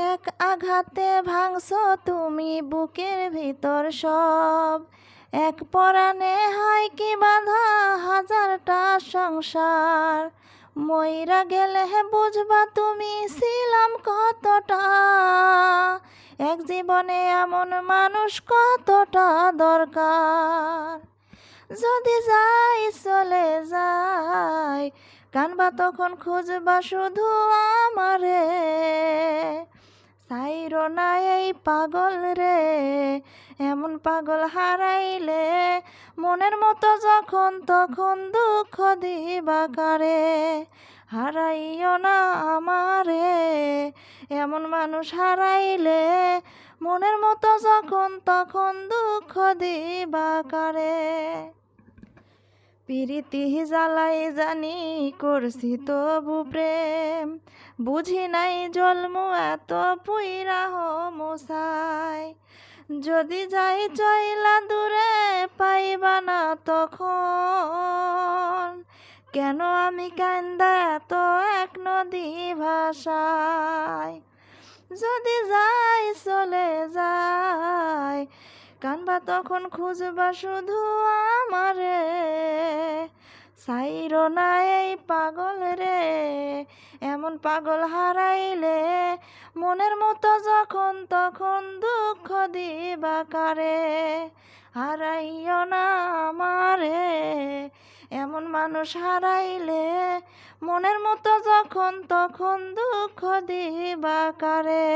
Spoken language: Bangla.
এক আঘাতে ভাঙছো তুমি বুকের ভিতর সব। এক পরাণে হয় কি বাঁধা হাজারটা সংসার। মইরা গেলে বুঝবা তুমি ছিলাম কতটা। এক জীবনে এমন মানুষ কতটা দরকার। যদি যাই চলে যাই কানবা তখন খুঁজবা শুধু আমারে। সাইরো না এই পাগল রে, এমন পাগল হারাইলে মনের মতো যখন তখন দুঃখ দিবা কারে। হারাইও না আমারে, এমন মানুষ হারাইলে মনের মতো যখন তখন দুঃখ দিবা কারে। পিরিতি জ্বালাই জানি করছি তবু প্রেম, বুঝি নাই জন্মু এত পুইরা মোসাই। যদি যাই চইলা দূরে পাইবা না তখন, কেন আমি কান্দা এত এক নদী ভাষায়। যদি যাই চলে যাই কানবা তখন খুঁজবা শুধু আমারে। সাইরো না এই পাগল রে, এমন পাগল হারাইলে মনের মতো যখন তখন দুঃখ দিবা কারে। হারাইও না আমারে, এমন মানুষ হারাইলে মনের মতো যখন তখন দুঃখ দিবা কারে।